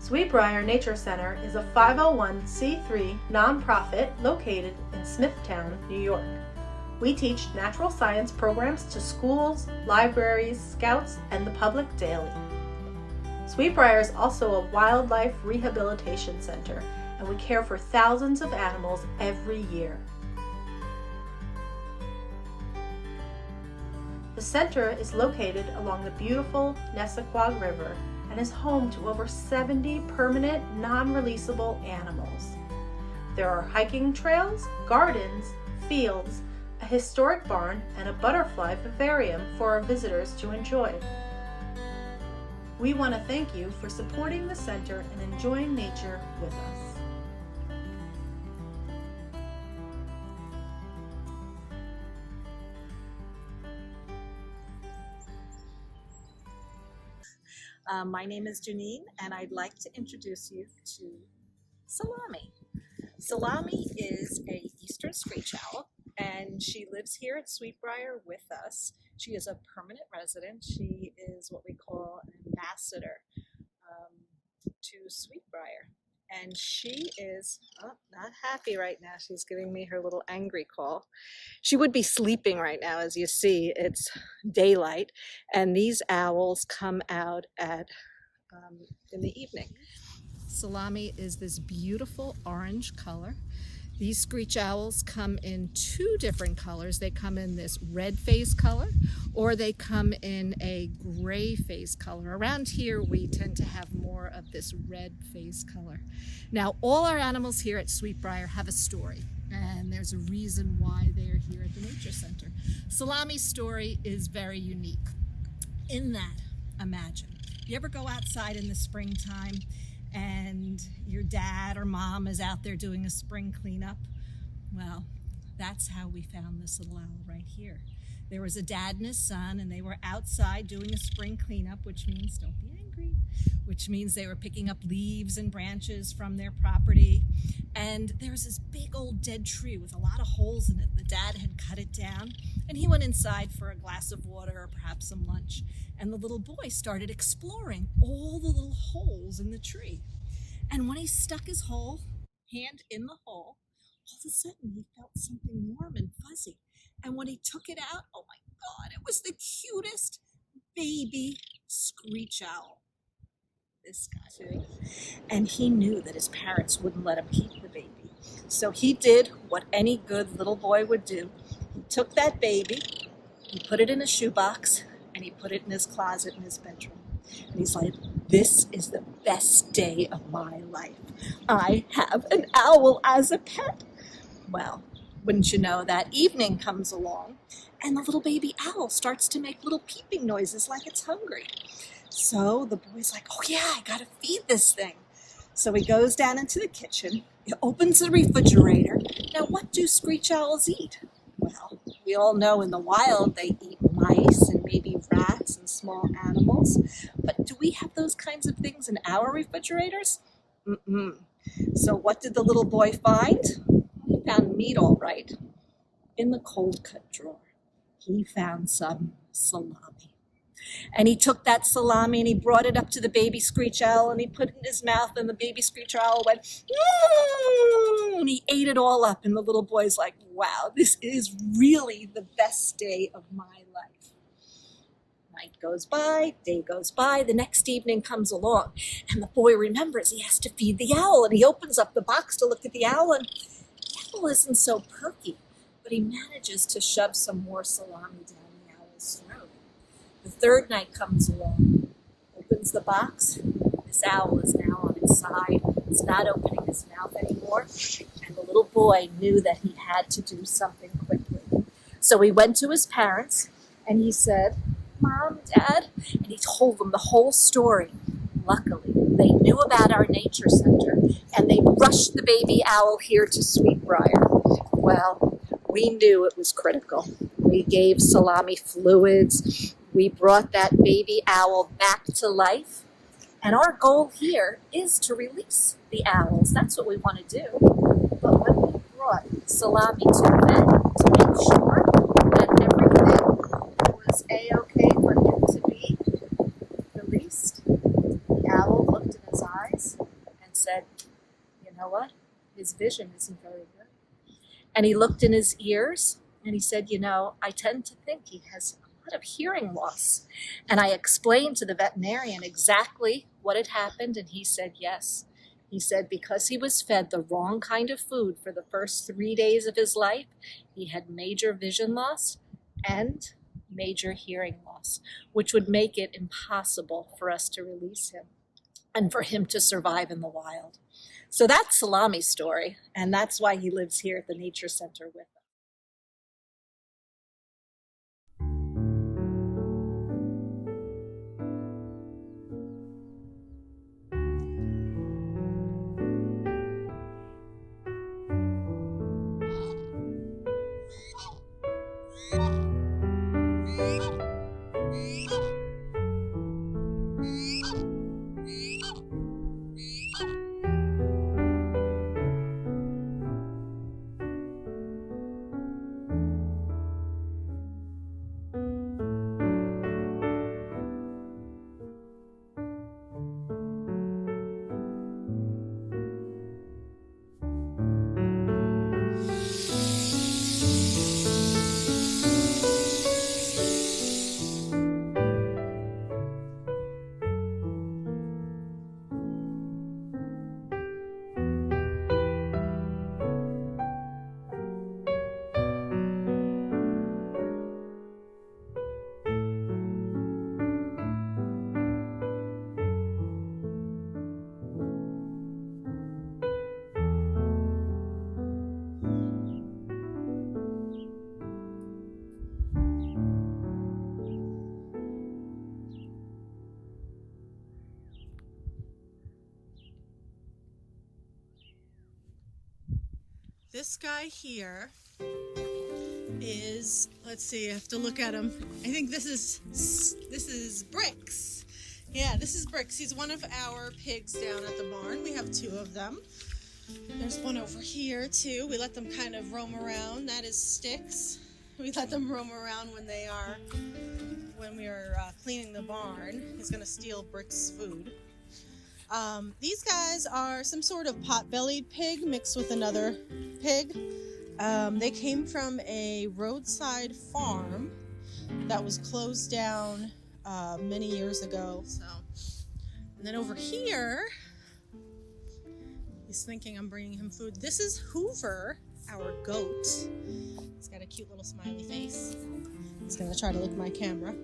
Sweetbriar Nature Center is a 501c3 nonprofit located in Smithtown, New York. We teach natural science programs to schools, libraries, scouts, and the public daily. Sweetbriar is also a wildlife rehabilitation center, and we care for thousands of animals every year. The center is located along the beautiful Nissequogue River and is home to over 70 permanent, non-releasable animals. There are hiking trails, gardens, fields, a historic barn, and a butterfly vivarium for our visitors to enjoy. We want to thank you for supporting the center and enjoying nature with us. My name is Janine, and I'd like to introduce you to Salami. Salami is an eastern screech owl, and she lives here at Sweetbriar with us. She is a permanent resident. She is what we call an ambassador to Sweetbriar. And she is not happy right now. She's giving me her little angry call. She would be sleeping right now. As you see, it's daylight, and these owls come out at in the evening. Salami is this beautiful orange color. These screech owls come in two different colors. They come in this red face color, or they come in a gray face color. Around here, we tend to have more of this red face color. Now, all our animals here at Sweetbriar have a story, and there's a reason why they're here at the Nature Center. Salami's story is very unique in that, imagine, you ever go outside in the springtime and your dad or mom is out there doing a spring cleanup? Well, that's how we found this little owl right here. There was a dad and his son, and they were outside doing a spring cleanup, which means, don't be angry, which means they were picking up leaves and branches from their property. And there was this big old dead tree with a lot of holes in it. The dad had cut it down, and he went inside for a glass of water or perhaps some lunch. And the little boy started exploring all the little holes in the tree. And when he stuck his hand in the hole, all of a sudden he felt something warm and fuzzy. And when he took it out, oh my God, it was the cutest baby screech owl. This guy. And he knew that his parents wouldn't let him keep the baby. So he did what any good little boy would do. He took that baby, he put it in a shoebox, and he put it in his closet in his bedroom. And he's like, this is the best day of my life. I have an owl as a pet. Well, wouldn't you know, that evening comes along, and the little baby owl starts to make little peeping noises like it's hungry. So the boy's like, oh yeah, I gotta feed this thing. So he goes down into the kitchen, he opens the refrigerator. Now, what do screech owls eat? Well, we all know in the wild they eat mice and maybe rats and small animals. But do we have those kinds of things in our refrigerators? Mm-mm. So what did the little boy find? He found meat, all right. In the cold cut drawer, he found some salami. And he took that salami and he brought it up to the baby screech owl and he put it in his mouth, and the baby screech owl went, "Mmm," and he ate it all up. And the little boy's like, wow, this is really the best day of my life. Night goes by, day goes by, the next evening comes along, and the boy remembers he has to feed the owl, and he opens up the box to look at the owl, and the owl isn't so perky, but he manages to shove some more salami down the owl's throat. The third night comes along, opens the box. This owl is now on its side. It's not opening his mouth anymore. And the little boy knew that he had to do something quickly. So he went to his parents and he said, Mom, Dad, and he told them the whole story. Luckily, they knew about our nature center and they rushed the baby owl here to Sweetbriar. Well, we knew it was critical. We gave Salami fluids. We brought that baby owl back to life. And our goal here is to release the owls. That's what we want to do. But when we brought Salami to the vet to make sure that everything was A-okay for him to be released, the owl looked in his eyes know what? His vision isn't very good. And he looked in his ears and he said, you know, I tend to think he has a lot of hearing loss. And I explained to the veterinarian exactly what had happened, and he said yes. He said because he was fed the wrong kind of food for the first 3 days of his life, he had major vision loss and major hearing loss, which would make it impossible for us to release him and for him to survive in the wild. So that's Salami's story, and that's why he lives here at the Nature Center with us. This guy here is, let's see, I have to look at him. I think this is Bricks. Yeah, this is Bricks. He's one of our pigs down at the barn. We have 2 of them. There's one over here too. We let them kind of roam around. That is Sticks. We let them roam around when we are cleaning the barn. He's gonna steal Bricks' food. These guys are some sort of pot-bellied pig mixed with another pig. They came from a roadside farm that was closed down many years ago. And then over here, he's thinking I'm bringing him food. This is Hoover, our goat. He's got a cute little smiley face. He's gonna try to lick my camera.